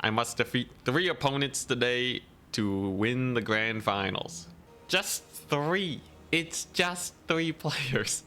I must defeat 3 opponents today to win the grand finals. Just 3. It's just 3 players.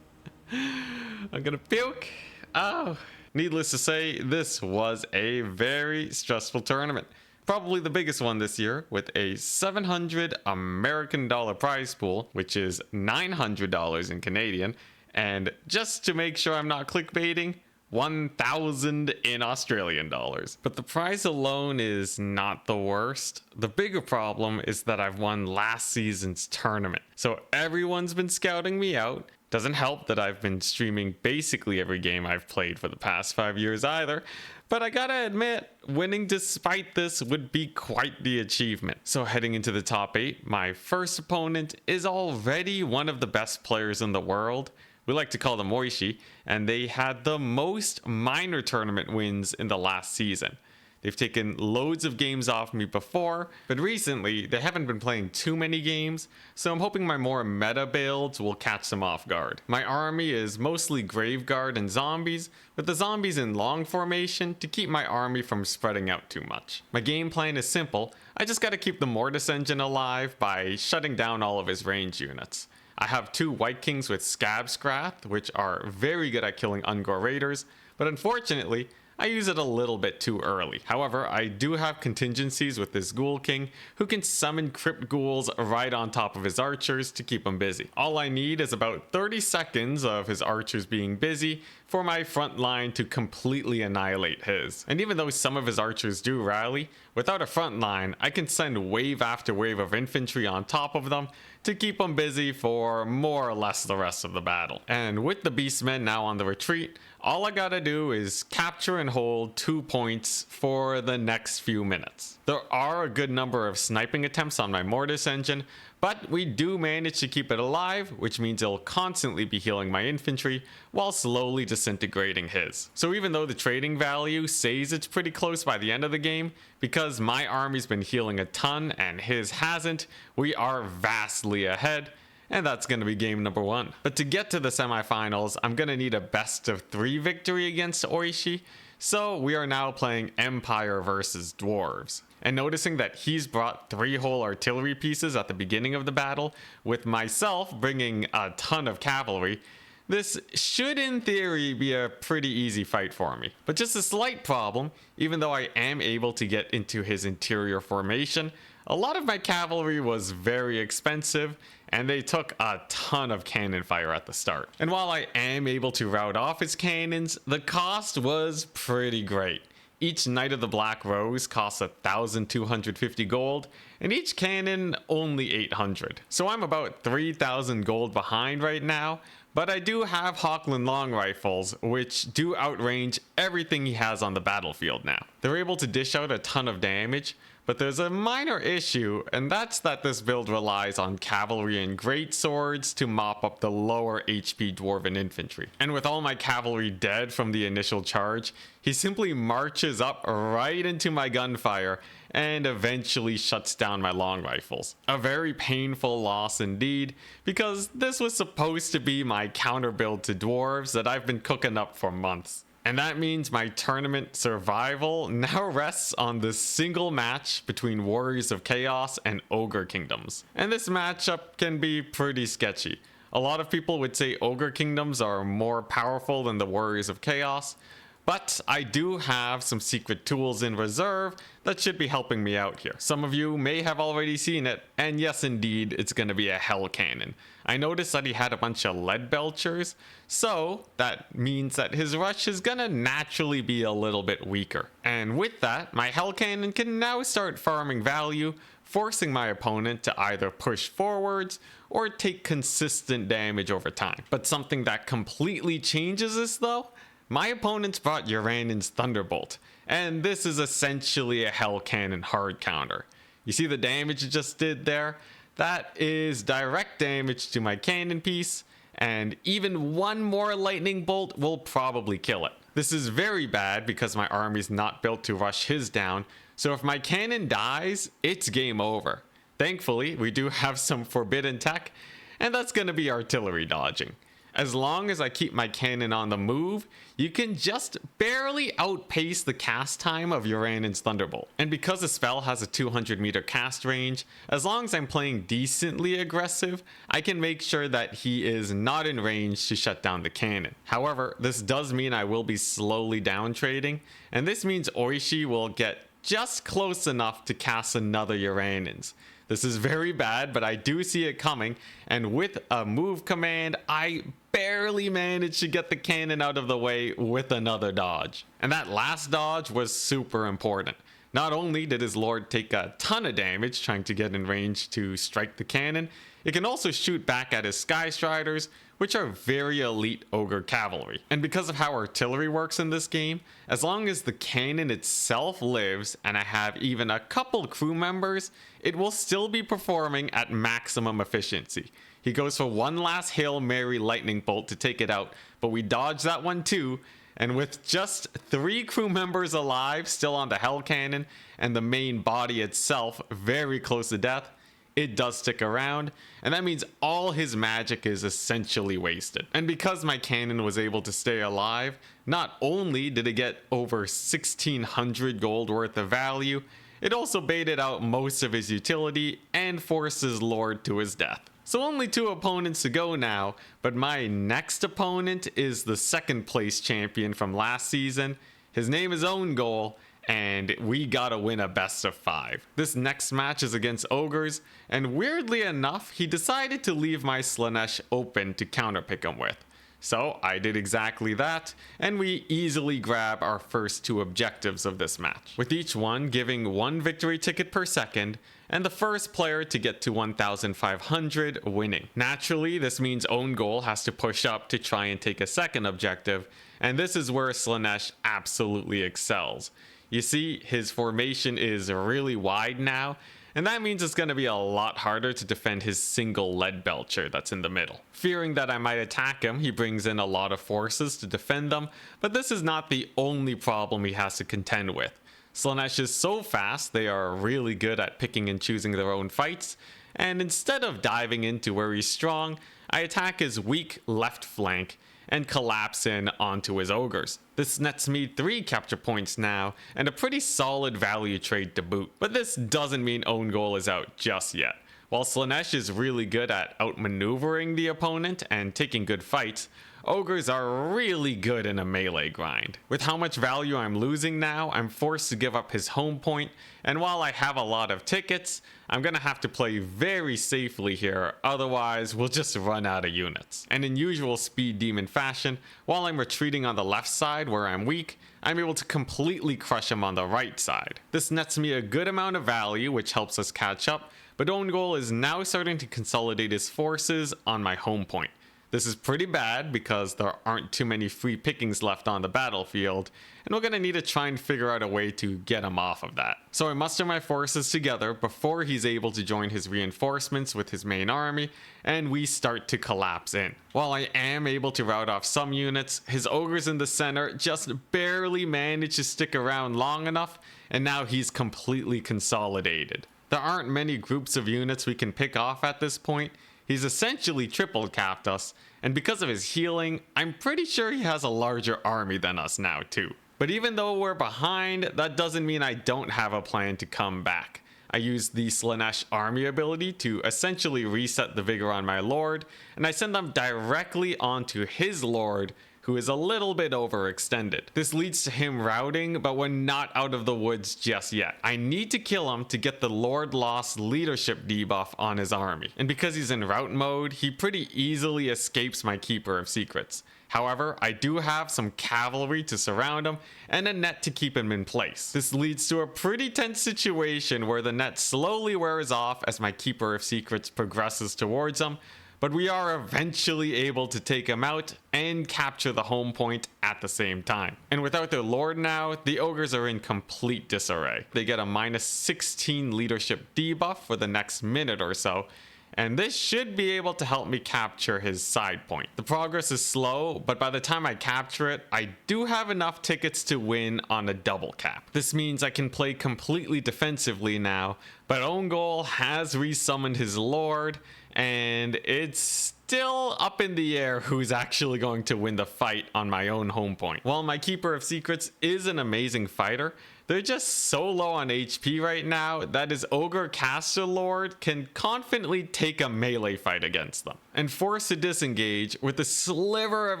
I'm gonna puke. Oh. Needless to say, this was a very stressful tournament. Probably the biggest one this year, with a $700 American dollar prize pool, which is $900 in Canadian. And just to make sure I'm not clickbaiting, 1,000 in Australian dollars. But the prize alone is not the worst. The bigger problem is that I've won last season's tournament. So everyone's been scouting me out. Doesn't help that I've been streaming basically every game I've played for the past 5 years either. But I gotta admit, winning despite this would be quite the achievement. So heading into the top 8, my first opponent is already one of the best players in the world. We like to call them Oishi, and they had the most minor tournament wins in the last season. They've taken loads of games off me before, but recently they haven't been playing too many games, so I'm hoping my more meta builds will catch them off guard. My army is mostly Graveguard and zombies, with the zombies in long formation to keep my army from spreading out too much. My game plan is simple, I just gotta keep the Mortis engine alive by shutting down all of his range units. I have 2 White Kings with Scab Scrath, which are very good at killing Ungor Raiders, but unfortunately, I use it a little bit too early. However, I do have contingencies with this Ghoul King, who can summon Crypt Ghouls right on top of his archers to keep him busy. All I need is about 30 seconds of his archers being busy for my front line to completely annihilate his. And even though some of his archers do rally, without a front line, I can send wave after wave of infantry on top of them to keep them busy for more or less the rest of the battle. And with the Beastmen now on the retreat, all I gotta do is capture and hold 2 points for the next few minutes. There are a good number of sniping attempts on my Mortis engine, but we do manage to keep it alive, which means it'll constantly be healing my infantry while slowly disintegrating his. So even though the trading value says it's pretty close by the end of the game, because my army's been healing a ton and his hasn't, we are vastly ahead. And that's going to be game number 1. But to get to the semifinals, I'm going to need a best of 3 victory against Oishi. So we are now playing Empire versus Dwarves. And noticing that he's brought 3 whole artillery pieces at the beginning of the battle, with myself bringing a ton of cavalry, this should in theory be a pretty easy fight for me. But just a slight problem, even though I am able to get into his interior formation, a lot of my cavalry was very expensive, and they took a ton of cannon fire at the start. And while I am able to rout off his cannons, the cost was pretty great. Each Knight of the Black Rose costs 1,250 gold, and each cannon only 800. So I'm about 3,000 gold behind right now, but I do have Hochland long rifles, which do outrange everything he has on the battlefield now. They're able to dish out a ton of damage, but there's a minor issue, and that's that this build relies on cavalry and greatswords to mop up the lower HP dwarven infantry. And with all my cavalry dead from the initial charge, he simply marches up right into my gunfire and eventually shuts down my long rifles. A very painful loss indeed, because this was supposed to be my counter build to dwarves that I've been cooking up for months. And that means my tournament survival now rests on this single match between Warriors of Chaos and Ogre Kingdoms. And this matchup can be pretty sketchy. A lot of people would say Ogre Kingdoms are more powerful than the Warriors of Chaos, but I do have some secret tools in reserve that should be helping me out here. Some of you may have already seen it, and yes indeed, it's going to be a hellcannon. I noticed that he had a bunch of lead belchers, so that means that his rush is going to naturally be a little bit weaker. And with that, my hellcannon can now start farming value, forcing my opponent to either push forwards or take consistent damage over time. But something that completely changes this though, my opponents brought Uranen's Thunderbolt, and this is essentially a hellcannon hard counter. You see the damage it just did there? That is direct damage to my cannon piece, and even one more lightning bolt will probably kill it. This is very bad because my army's not built to rush his down, so if my cannon dies, it's game over. Thankfully, we do have some forbidden tech, and that's going to be artillery dodging. As long as I keep my cannon on the move, you can just barely outpace the cast time of Urannon's Thunderbolt. And because the spell has a 200 meter cast range, as long as I'm playing decently aggressive, I can make sure that he is not in range to shut down the cannon. However, this does mean I will be slowly down trading, and this means Oishi will get just close enough to cast another Urannon's. This is very bad, but I do see it coming, and with a move command, I barely managed to get the cannon out of the way with another dodge. And that last dodge was super important. Not only did his lord take a ton of damage trying to get in range to strike the cannon, it can also shoot back at his Sky Striders, which are very elite ogre cavalry. And because of how artillery works in this game, as long as the cannon itself lives and I have even a couple crew members, it will still be performing at maximum efficiency. He goes for one last Hail Mary lightning bolt to take it out, but we dodge that one too. And with just 3 crew members alive still on the hellcannon and the main body itself very close to death, it does stick around, and that means all his magic is essentially wasted. And because my cannon was able to stay alive, not only did it get over 1600 gold worth of value, it also baited out most of his utility and forced his lord to his death. So only 2 opponents to go now, but my next opponent is the 2nd place champion from last season. His name is Own Goal, and we gotta win a best of 5. This next match is against ogres, and weirdly enough, he decided to leave my Slaanesh open to counterpick him with. So I did exactly that, and we easily grab our first 2 objectives of this match, with each one giving 1 victory ticket per second, and the first player to get to 1,500 winning. Naturally, this means Own Goal has to push up to try and take a second objective, and this is where Slaanesh absolutely excels. You see, his formation is really wide now, and that means it's going to be a lot harder to defend his single lead belcher that's in the middle. Fearing that I might attack him, he brings in a lot of forces to defend them, but this is not the only problem he has to contend with. Slaanesh is so fast, they are really good at picking and choosing their own fights, and instead of diving into where he's strong, I attack his weak left flank and collapse in onto his ogres. This nets me 3 capture points now, and a pretty solid value trade to boot. But this doesn't mean Own Goal is out just yet. While Slaanesh is really good at outmaneuvering the opponent and taking good fights, ogres are really good in a melee grind. With how much value I'm losing now, I'm forced to give up his home point, and while I have a lot of tickets, I'm gonna have to play very safely here, otherwise we'll just run out of units. And in usual Speed Demon fashion, while I'm retreating on the left side where I'm weak, I'm able to completely crush him on the right side. This nets me a good amount of value, which helps us catch up, but Own Goal is now starting to consolidate his forces on my home point. This is pretty bad because there aren't too many free pickings left on the battlefield, and we're gonna need to try and figure out a way to get him off of that. So I muster my forces together before he's able to join his reinforcements with his main army, and we start to collapse in. While I am able to rout off some units, his ogres in the center just barely manage to stick around long enough, and now he's completely consolidated. There aren't many groups of units we can pick off at this point. He's essentially triple capped us, and because of his healing, I'm pretty sure he has a larger army than us now too. But even though we're behind, that doesn't mean I don't have a plan to come back. I use the Slaanesh army ability to essentially reset the vigor on my lord, and I send them directly onto his lord, who is a little bit overextended. This leads to him routing, but we're not out of the woods just yet. I need to kill him to get the Lord Lost leadership debuff on his army. And because he's in rout mode, he pretty easily escapes my Keeper of Secrets. However, I do have some cavalry to surround him and a net to keep him in place. This leads to a pretty tense situation where the net slowly wears off as my Keeper of Secrets progresses towards him, but we are eventually able to take him out and capture the home point at the same time. And without their lord now, the ogres are in complete disarray. They get a minus 16 leadership debuff for the next minute or so, and this should be able to help me capture his side point. The progress is slow, but by the time I capture it, I do have enough tickets to win on a double cap. This means I can play completely defensively now, but Own Goal has resummoned his lord, and it's still up in the air who's actually going to win the fight on my own home point. While my Keeper of Secrets is an amazing fighter, they're just so low on HP right now that his Ogre Caster Lord can confidently take a melee fight against them. And forced to disengage, with a sliver of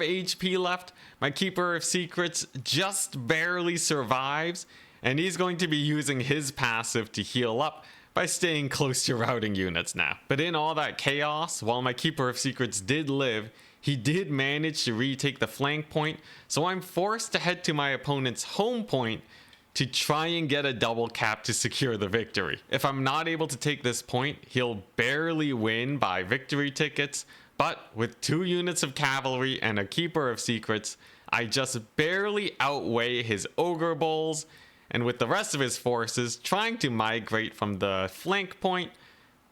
HP left, my Keeper of Secrets just barely survives, and he's going to be using his passive to heal up by staying close to routing units now. But in all that chaos, while my Keeper of Secrets did live, he did manage to retake the flank point, so I'm forced to head to my opponent's home point to try and get a double cap to secure the victory. If I'm not able to take this point, he'll barely win by victory tickets, but with 2 units of cavalry and a Keeper of Secrets, I just barely outweigh his Ogre Bulls, and with the rest of his forces trying to migrate from the flank point,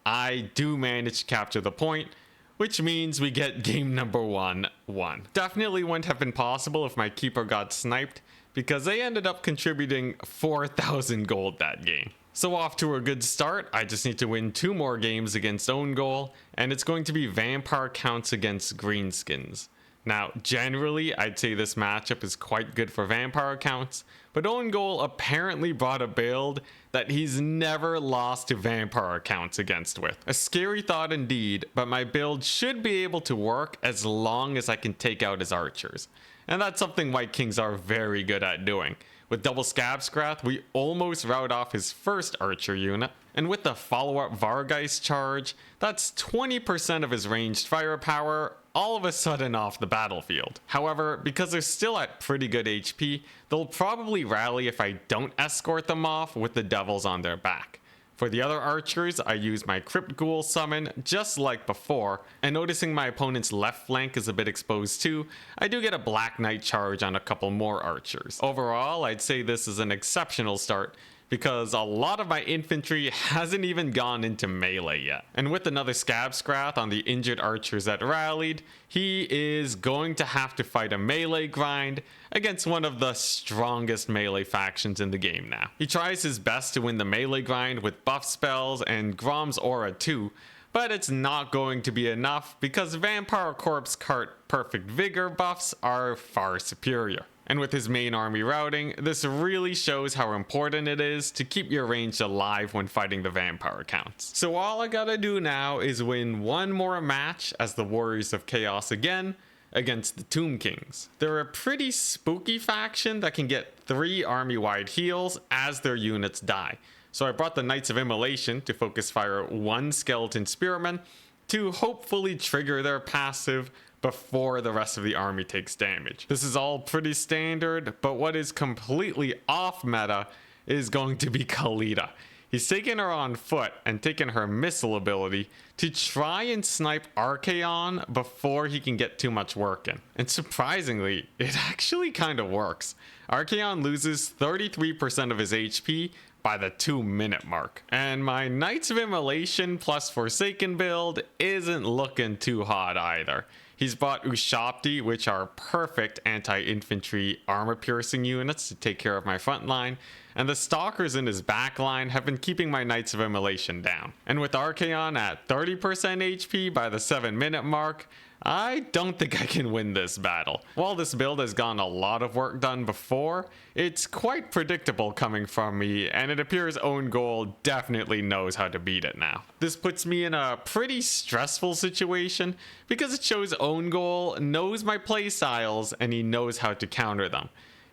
I do manage to capture the point, which means we get game number 1-1. Definitely wouldn't have been possible if my Keeper got sniped, because they ended up contributing 4,000 gold that game. So off to a good start. I just need to win 2 more games against own goal, and it's going to be vampire counts against greenskins. Now, generally, I'd say this matchup is quite good for vampire accounts, but own goal apparently brought a build that he's never lost to vampire accounts against with. A scary thought indeed, but my build should be able to work as long as I can take out his archers. And that's something White Kings are very good at doing. With double Scab Scrath, we almost rout off his first archer unit, and with the follow-up Vargeist charge, that's 20% of his ranged firepower all of a sudden off the battlefield. However, because they're still at pretty good HP, they'll probably rally if I don't escort them off with the devils on their back. For the other archers, I use my Crypt Ghoul summon just like before, and noticing my opponent's left flank is a bit exposed too, I do get a Black Knight charge on a couple more archers. Overall, I'd say this is an exceptional start, because a lot of my infantry hasn't even gone into melee yet. And with another Scab Scrath on the injured archers that rallied, he is going to have to fight a melee grind against one of the strongest melee factions in the game now. He tries his best to win the melee grind with buff spells and Grom's Aura too, but it's not going to be enough because Vampire Corpse Cart Perfect Vigor buffs are far superior. And with his main army routing, this really shows how important it is to keep your range alive when fighting the vampire accounts. So all I gotta do now is win 1 more match as the Warriors of Chaos again against the Tomb Kings. They're a pretty spooky faction that can get 3 army-wide heals as their units die. So I brought the Knights of Immolation to focus fire 1 Skeleton Spearman to hopefully trigger their passive before the rest of the army takes damage. This is all pretty standard, but what is completely off meta is going to be Khalida. He's taken her on foot and taken her missile ability to try and snipe Archaon before he can get too much work in. And surprisingly, it actually kind of works. Archaon loses 33% of his HP by the 2-minute mark. And my Knights of Immolation plus Forsaken build isn't looking too hot either. He's bought Ushabti, which are perfect anti-infantry armor-piercing units to take care of my front line, and the Stalkers in his back line have been keeping my Knights of Immolation down. And with Archaon at 30% HP by the 7-minute mark, I don't think I can win this battle. While this build has gotten a lot of work done before, it's quite predictable coming from me, and it appears Own Goal definitely knows how to beat it now. This puts me in a pretty stressful situation because it shows Own Goal knows my playstyles and he knows how to counter them.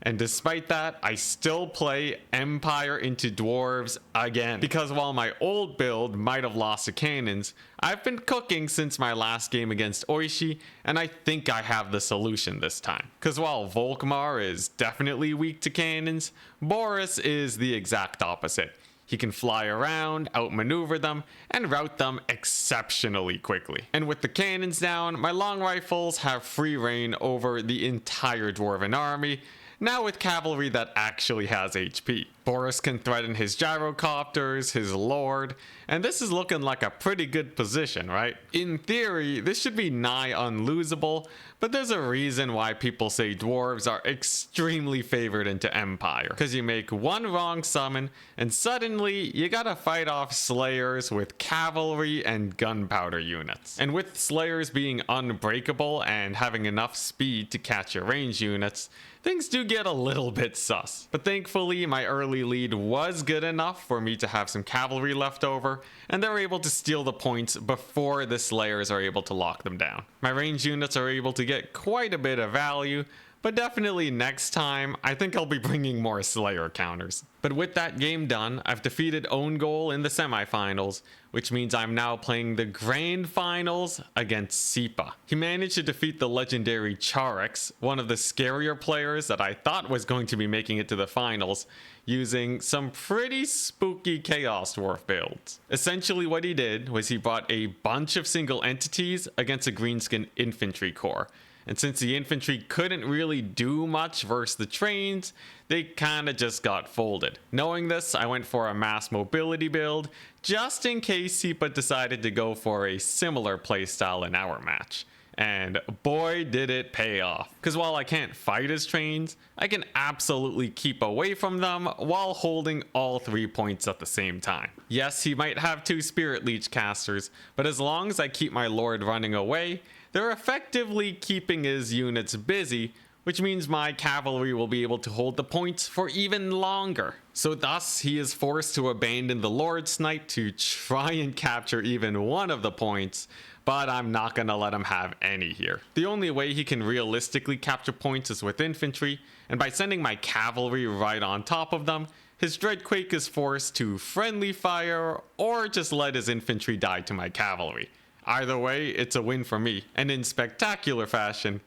And despite that, I still play Empire into Dwarves again. Because while my old build might have lost to cannons, I've been cooking since my last game against Oishi, and I think I have the solution this time. Because while Volkmar is definitely weak to cannons, Boris is the exact opposite. He can fly around, outmaneuver them, and rout them exceptionally quickly. And with the cannons down, my long rifles have free reign over the entire Dwarven army, now with cavalry that actually has HP. Boris can threaten his gyrocopters, his lord, and this is looking like a pretty good position, right? In theory, this should be nigh unlosable, but there's a reason why people say dwarves are extremely favored into Empire. Because you make one wrong summon, and suddenly you gotta fight off slayers with cavalry and gunpowder units. And with slayers being unbreakable and having enough speed to catch your range units, things do get a little bit sus. But thankfully, my early lead was good enough for me to have some cavalry left over, and they're able to steal the points before the slayers are able to lock them down. My range units are able to get quite a bit of value, but definitely next time, I think I'll be bringing more Slayer counters. But with that game done, I've defeated Own Goal in the semifinals, which means I'm now playing the grand finals against Sipa. He managed to defeat the legendary Charex, one of the scarier players that I thought was going to be making it to the finals, using some pretty spooky Chaos Dwarf builds. Essentially what he did was he brought a bunch of single entities against a greenskin infantry corps. And since the infantry couldn't really do much versus the trains, they kinda just got folded. Knowing this, I went for a mass mobility build, just in case Sipa decided to go for a similar playstyle in our match. And boy did it pay off. Cause while I can't fight his trains, I can absolutely keep away from them while holding all 3 points at the same time. Yes, he might have 2 Spirit Leech casters, but as long as I keep my Lord running away, they're effectively keeping his units busy, which means my cavalry will be able to hold the points for even longer. So thus, he is forced to abandon the Lord Snipe to try and capture even one of the points, but I'm not gonna let him have any here. The only way he can realistically capture points is with infantry, and by sending my cavalry right on top of them, his Dreadquake is forced to friendly fire or just let his infantry die to my cavalry. Either way, it's a win for me, and in spectacular fashion,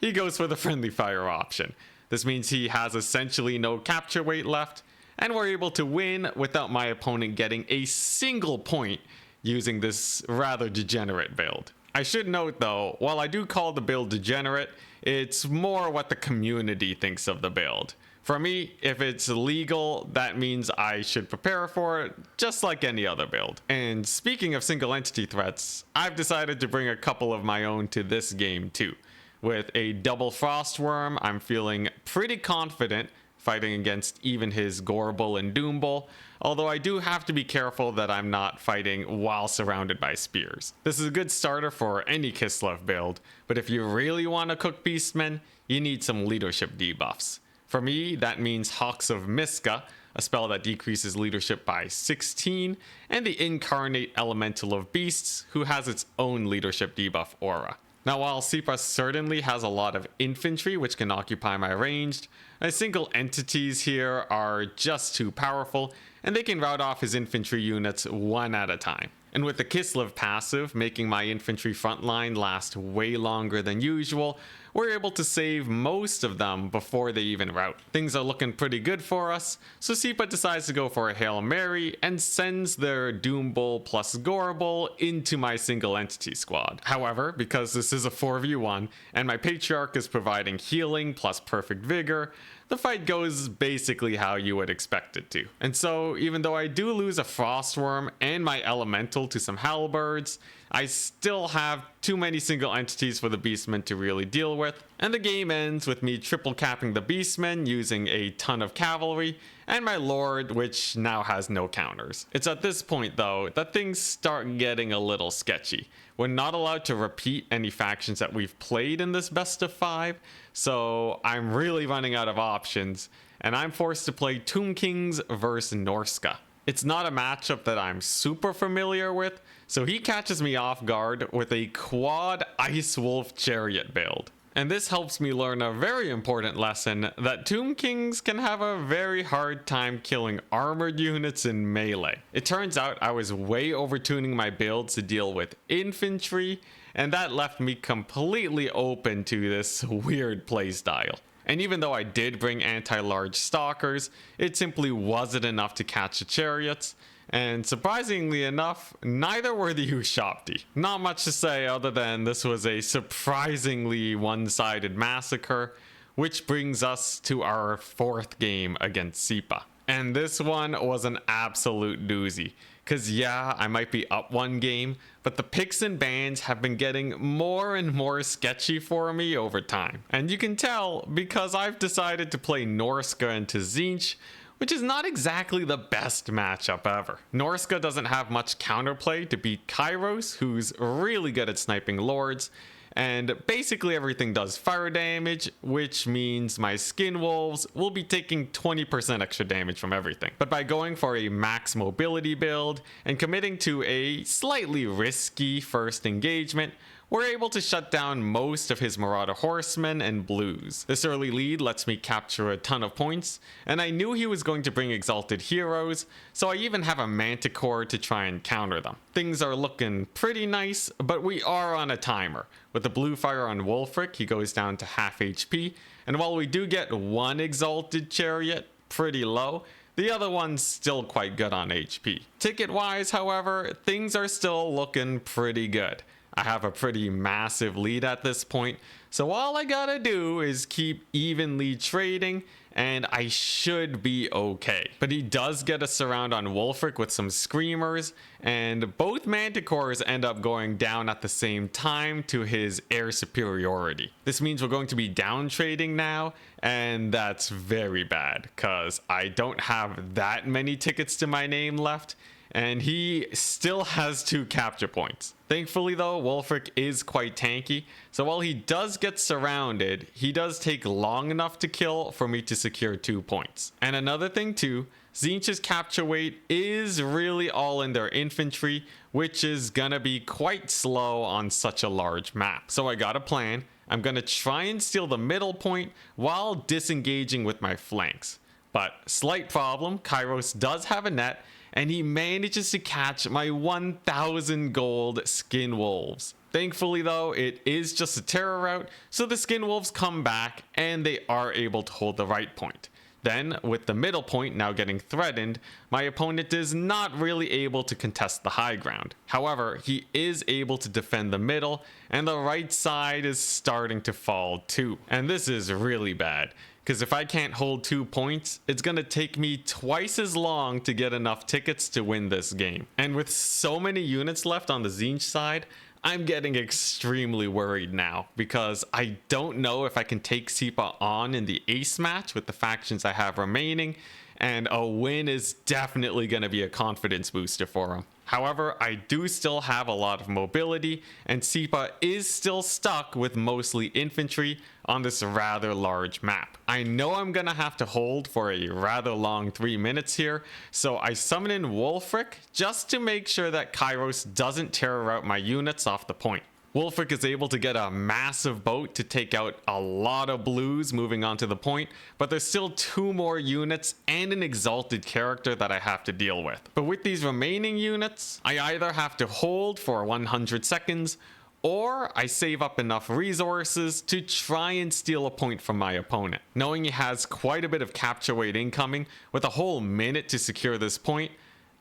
he goes for the friendly fire option. This means he has essentially no capture weight left, and we're able to win without my opponent getting a single point using this rather degenerate build. I should note though, while I do call the build degenerate, it's more what the community thinks of the build. For me, if it's legal, that means I should prepare for it, just like any other build. And speaking of single entity threats, I've decided to bring a couple of my own to this game too. With a double Frostworm, I'm feeling pretty confident fighting against even his Gorbel and Doombul, although I do have to be careful that I'm not fighting while surrounded by spears. This is a good starter for any Kislev build, but if you really want to cook Beastmen, you need some leadership debuffs. For me, that means Hawks of Miska, a spell that decreases leadership by 16, and the Incarnate Elemental of Beasts, who has its own leadership debuff aura. Now while Sipa certainly has a lot of infantry which can occupy my ranged, my single entities here are just too powerful, and they can rout off his infantry units one at a time. And with the Kislev passive making my infantry frontline last way longer than usual, we're able to save most of them before they even rout. Things are looking pretty good for us, so Sipa decides to go for a Hail Mary and sends their Doombul plus Gorbel into my single entity squad. However, because this is a 4v1 and my Patriarch is providing healing plus perfect vigor, the fight goes basically how you would expect it to. And so, even though I do lose a Frostworm and my Elemental to some Halberds, I still have too many single entities for the Beastmen to really deal with, and the game ends with me triple capping the Beastmen using a ton of cavalry, and my Lord, which now has no counters. It's at this point though that things start getting a little sketchy. We're not allowed to repeat any factions that we've played in this best of 5, so I'm really running out of options, and I'm forced to play Tomb Kings versus Norsca. It's not a matchup that I'm super familiar with, so he catches me off guard with a quad Ice Wolf Chariot build. And this helps me learn a very important lesson that Tomb Kings can have a very hard time killing armored units in melee. It turns out I was way overtuning my builds to deal with infantry, and that left me completely open to this weird playstyle. And even though I did bring anti-large stalkers, it simply wasn't enough to catch the chariots, and surprisingly enough, neither were the Ushopti. Not much to say other than this was a surprisingly one-sided massacre, which brings us to our 4th game against Sipa. And this one was an absolute doozy. Cause yeah, I might be up one game, but the picks and bans have been getting more and more sketchy for me over time. And you can tell because I've decided to play Norsca into Tzeentch, which is not exactly the best matchup ever. Norsca doesn't have much counterplay to beat Kairos, who's really good at sniping lords, and basically everything does fire damage, which means my skin wolves will be taking 20% extra damage from everything. But by going for a max mobility build and committing to a slightly risky first engagement, we're able to shut down most of his Marauder Horsemen and Blues. This early lead lets me capture a ton of points, and I knew he was going to bring Exalted Heroes, so I even have a Manticore to try and counter them. Things are looking pretty nice, but we are on a timer. With the Blue Fire on Wulfric, he goes down to half HP, and while we do get one Exalted Chariot, pretty low, the other one's still quite good on HP. Ticket-wise, however, things are still looking pretty good. I have a pretty massive lead at this point, so all I gotta do is keep evenly trading and I should be okay. But he does get a surround on Wulfric with some Screamers, and both Manticores end up going down at the same time to his air superiority. This means we're going to be down trading now, and that's very bad because I don't have that many tickets to my name left, and he still has 2 capture points. Thankfully though, Wulfric is quite tanky, so while he does get surrounded, he does take long enough to kill for me to secure 2 points. And another thing too, Tzeentch's capture weight is really all in their infantry, which is gonna be quite slow on such a large map. So I got a plan. I'm gonna try and steal the middle point while disengaging with my flanks. But slight problem, Kairos does have a net, and he manages to catch my 1,000 gold skin wolves. Thankfully though, it is just a terror route, so the skin wolves come back and they are able to hold the right point. Then, with the middle point now getting threatened, my opponent is not really able to contest the high ground. However, he is able to defend the middle, and the right side is starting to fall too. And this is really bad, because if I can't hold 2 points, it's gonna take me twice as long to get enough tickets to win this game. And with so many units left on the Tzeentch side, I'm getting extremely worried now because I don't know if I can take Sipa on in the ace match with the factions I have remaining, and a win is definitely going to be a confidence booster for him. However, I do still have a lot of mobility, and Sipa is still stuck with mostly infantry on this rather large map. I know I'm gonna have to hold for a rather long 3 minutes here, so I summon in Wulfric just to make sure that Kairos doesn't terror out my units off the point. Wulfric is able to get a massive boat to take out a lot of blues moving onto the point, but there's still 2 more units and an exalted character that I have to deal with. But with these remaining units, I either have to hold for 100 seconds, or I save up enough resources to try and steal a point from my opponent. Knowing he has quite a bit of capture weight incoming, with a whole minute to secure this point,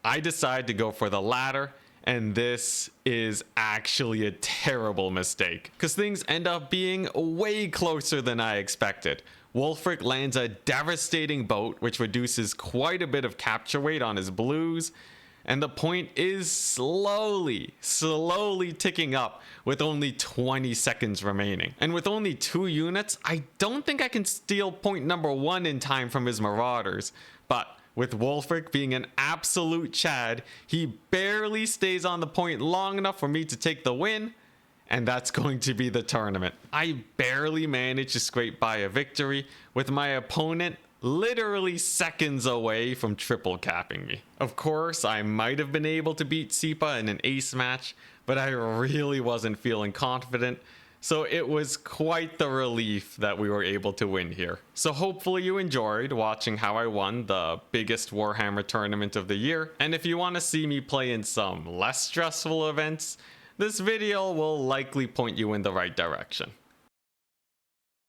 I decide to go for the latter. And this is actually a terrible mistake, because things end up being way closer than I expected. Wulfric lands a devastating boat, which reduces quite a bit of capture weight on his blues, and the point is slowly ticking up with only 20 seconds remaining. And with only 2 units, I don't think I can steal point number 1 in time from his Marauders, but with Wulfric being an absolute Chad, he barely stays on the point long enough for me to take the win, and that's going to be the tournament. I barely managed to scrape by a victory, with my opponent literally seconds away from triple capping me. Of course, I might have been able to beat Sipa in an ace match, but I really wasn't feeling confident. So it was quite the relief that we were able to win here. So hopefully you enjoyed watching how I won the biggest Warhammer tournament of the year. And if you want to see me play in some less stressful events, this video will likely point you in the right direction.